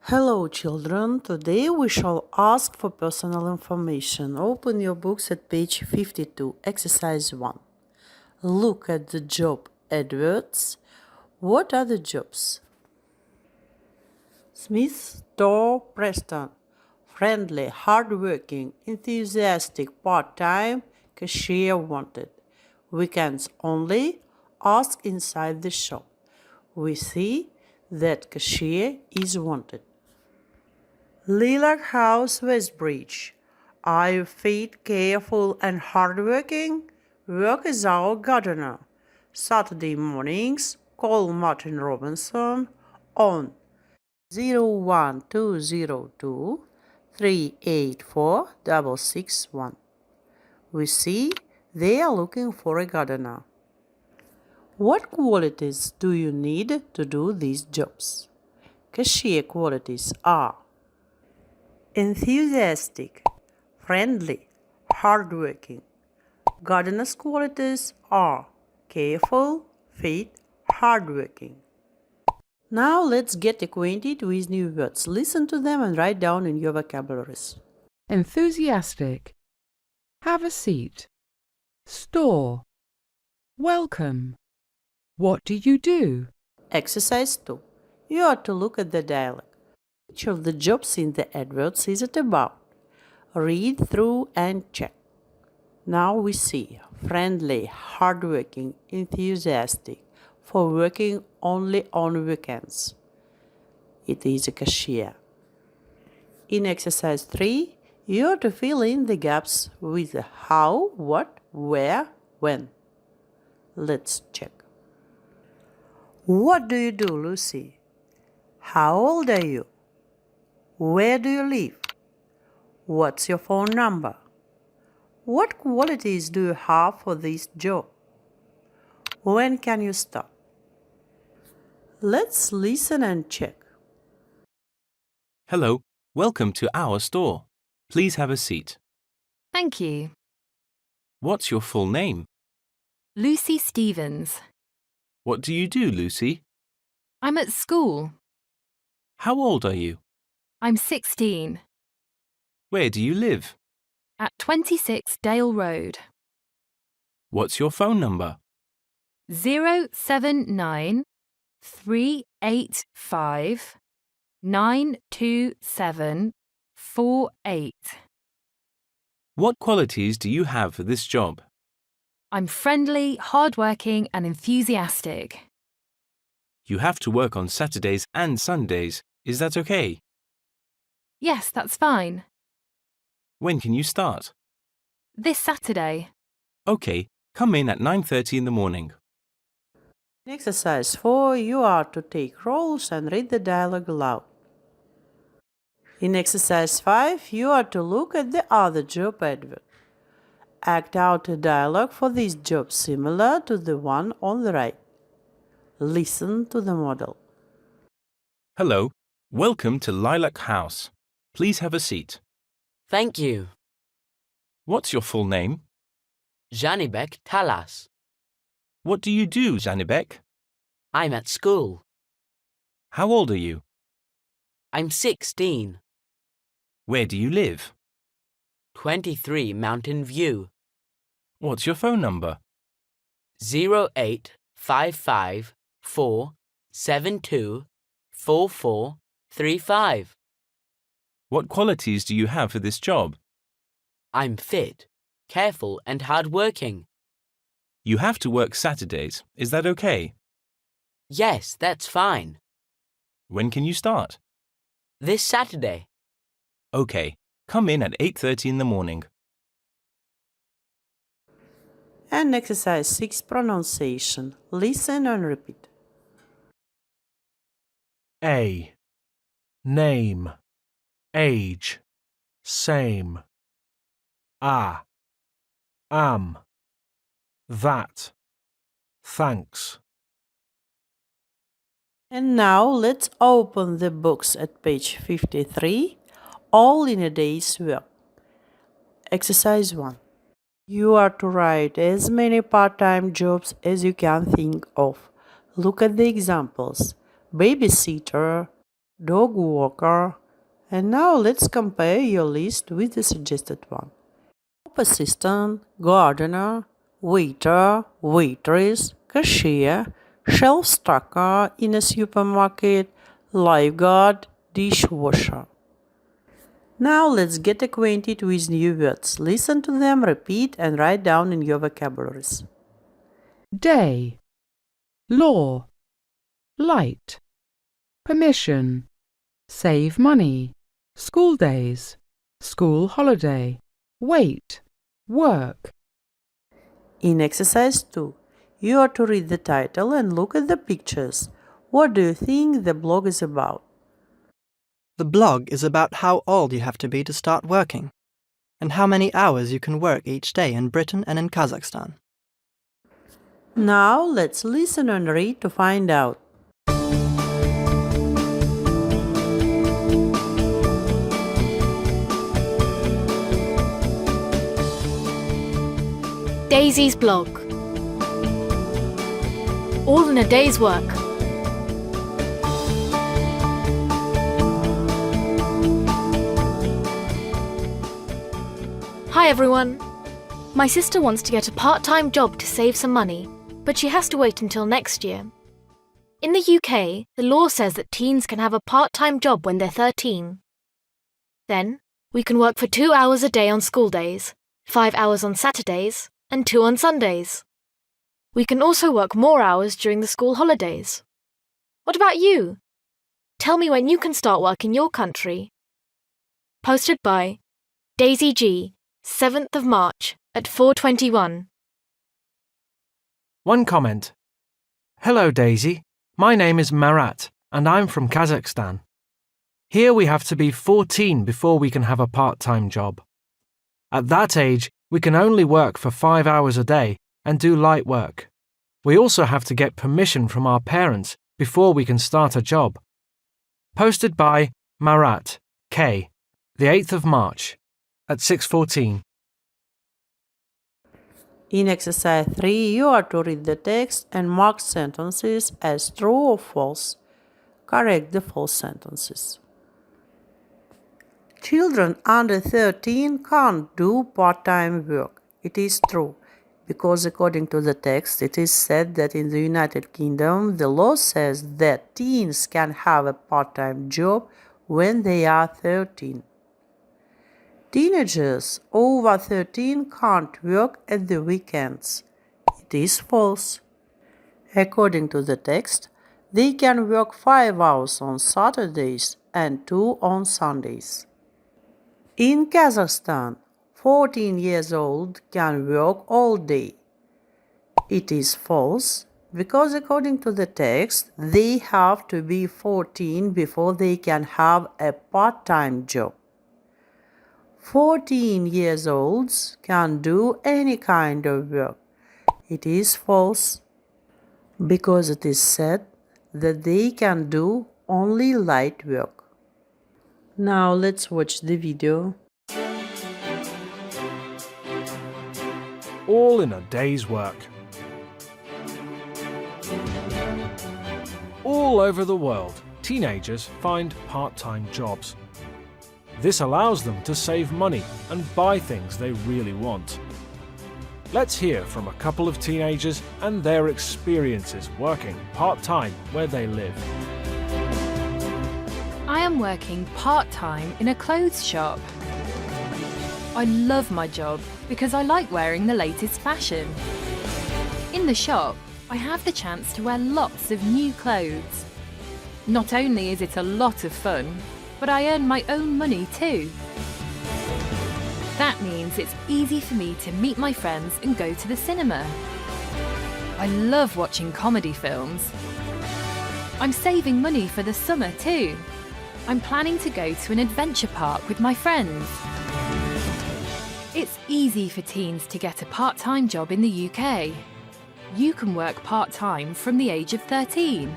Hello, children. Today we shall ask for personal information. Open your books at page 52, exercise 1. Look at the job adverts. What are the jobs? Smith, Store, Preston. Friendly, hardworking, enthusiastic, part-time, cashier wanted. Weekends only. Ask inside the shop. We see that cashier is wanted. Lilac House, Westbridge. Are you fit, careful, and hardworking? Work as our gardener. Saturday mornings, call Martin Robinson on 01202 384 661. We see they are looking for a gardener. What qualities do you need to do these jobs? Cashier qualities are enthusiastic, friendly, hardworking. Gardener's qualities are careful, fit, hardworking. Now let's get acquainted with new words. Listen to them and write down in your vocabularies. Enthusiastic. Have a seat. Store. Welcome. What do you do? Exercise 2. You are to look at the dialogue. Which of the jobs in the adverts is it about? Read through and check. Now we see friendly, hardworking, enthusiastic, for working only on weekends. It is a cashier. In exercise 3, you are to fill in the gaps with how, what, where, when. Let's check. What do you do, Lucy? How old are you? Where do you live? What's your phone number? What qualities do you have for this job? When can you start? Let's listen and check. Hello, welcome to our store. Please have a seat. Thank you. What's your full name? Lucy Stevens. What do you do, Lucy? I'm at school. How old are you? I'm 16. Where do you live? At 26 Dale Road. What's your phone number? 079 385 92748. What qualities do you have for this job? I'm friendly, hardworking, and enthusiastic. You have to work on Saturdays and Sundays. Is that okay? Yes, that's fine. When can you start? This Saturday. Okay, come in at 9:30 in the morning. In exercise 4, you are to take roles and read the dialogue aloud. In exercise 5, you are to look at the other job advert. Act out a dialogue for this job similar to the one on the right. Listen to the model. Hello, welcome to Lilac House. Please have a seat. Thank you. What's your full name? Janibek Talas. What do you do, Janibek? I'm at school. How old are you? I'm 16. Where do you live? 23 Mountain View. What's your phone number? 08554 72 4435. What qualities do you have for this job? I'm fit, careful, and hardworking. You have to work Saturdays. Is that okay? Yes, that's fine. When can you start? This Saturday. Okay, come in at 8:30 in the morning. And exercise 6, pronunciation. Listen and repeat. A. Name. Age. Same. Am. That. Thanks. And now let's open the books at page 53, all in a day's work. Exercise 1. You are to write as many part-time jobs as you can think of. Look at the examples. Babysitter, dog walker. And now let's compare your list with the suggested one. Shop assistant, gardener, waiter, waitress, cashier, shelf stacker in a supermarket, lifeguard, dishwasher. Now let's get acquainted with new words. Listen to them, repeat, and write down in your vocabularies. Day, law, light, permission, save money, school days, school holiday, wait, work. In exercise 2, you are to read the title and look at the pictures. What do you think the blog is about? The blog is about how old you have to be to start working, and how many hours you can work each day in Britain and in Kazakhstan. Now let's listen and read to find out. Daisy's blog. All in a day's work. Hi everyone. My sister wants to get a part-time job to save some money, but she has to wait until next year. In the UK, the law says that teens can have a part-time job when they're 13. Then, we can work for 2 hours a day on school days, 5 hours on Saturdays, and 2 on Sundays. We can also work more hours during the school holidays. What about you? Tell me when you can start work in your country. Posted by Daisy G, 7th of March at 4:21. One comment. Hello, Daisy. My name is Marat, and I'm from Kazakhstan. Here we have to be 14 before we can have a part-time job. At that age, we can only work for 5 hours a day and do light work. We also have to get permission from our parents before we can start a job. Posted by Marat, K, the 8th of March, at 6:14. In exercise 3, you are to read the text and mark sentences as true or false. Correct the false sentences. Children under 13 can't do part-time work. It is true, because according to the text, it is said that in the United Kingdom, the law says that teens can have a part-time job when they are 13. Teenagers over 13 can't work at the weekends. It is false. According to the text, they can work 5 hours on Saturdays and 2 on Sundays. In Kazakhstan, 14 years old can work all day. It is false, because according to the text, they have to be 14 before they can have a part-time job. 14 years olds can do any kind of work. It is false, because it is said that they can do only light work. Now let's watch the video. All in a day's work. All over the world, teenagers find part-time jobs. This allows them to save money and buy things they really want. Let's hear from a couple of teenagers and their experiences working part-time where they live. I am working part-time in a clothes shop. I love my job because I like wearing the latest fashion. In the shop, I have the chance to wear lots of new clothes. Not only is it a lot of fun, but I earn my own money too. That means it's easy for me to meet my friends and go to the cinema. I love watching comedy films. I'm saving money for the summer too. I'm planning to go to an adventure park with my friends. It's easy for teens to get a part-time job in the UK. You can work part-time from the age of 13.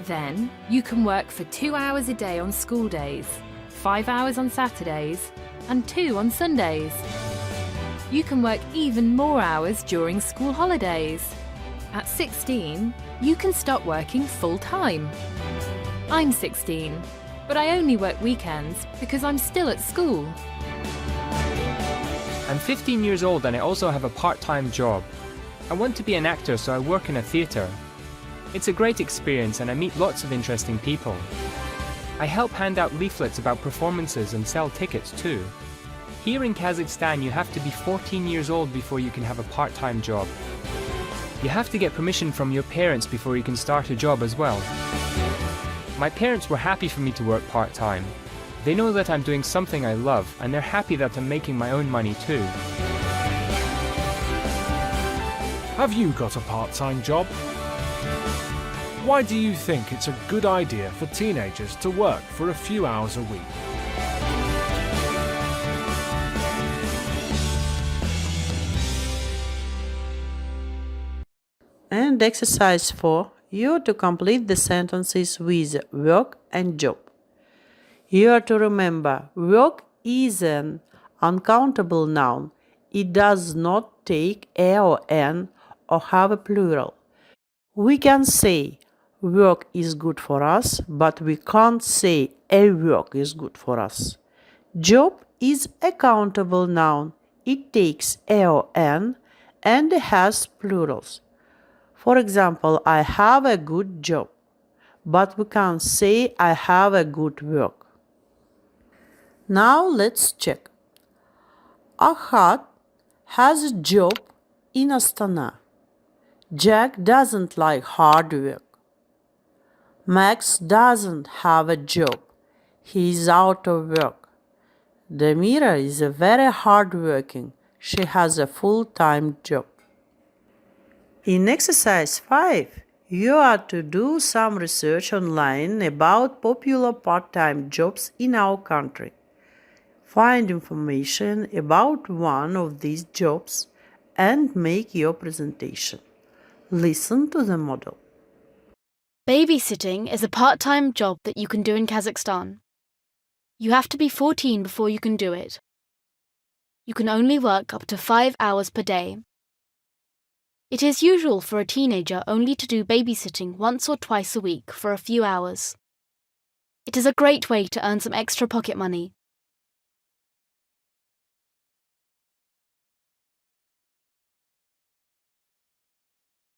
Then, you can work for 2 hours a day on school days, 5 hours on Saturdays, and 2 on Sundays. You can work even more hours during school holidays. At 16, you can start working full-time. I'm 16, but I only work weekends because I'm still at school. I'm 15 years old and I also have a part-time job. I want to be an actor, so I work in a theatre. It's a great experience and I meet lots of interesting people. I help hand out leaflets about performances and sell tickets too. Here in Kazakhstan, you have to be 14 years old before you can have a part-time job. You have to get permission from your parents before you can start a job as well. My parents were happy for me to work part-time. They know that I'm doing something I love, and they're happy that I'm making my own money too. Have you got a part-time job? Why do you think it's a good idea for teenagers to work for a few hours a week? And exercise 4, you are to complete the sentences with work and job. You are to remember, work is an uncountable noun. It does not take a or an or have a plural. We can say work is good for us, but we can't say a work is good for us. Job is a countable noun. It takes a or an and has plurals. For example, I have a good job, but we can't say I have a good work. Now let's check. Ahad has a job in Astana. Jack doesn't like hard work. Max doesn't have a job. He is out of work. Demira is a very hard-working. She has a full-time job. In exercise 5, you are to do some research online about popular part-time jobs in our country. Find information about one of these jobs and make your presentation. Listen to the model. Babysitting is a part-time job that you can do in Kazakhstan. You have to be 14 before you can do it. You can only work up to 5 hours per day. It is usual for a teenager only to do babysitting once or twice a week for a few hours. It is a great way to earn some extra pocket money,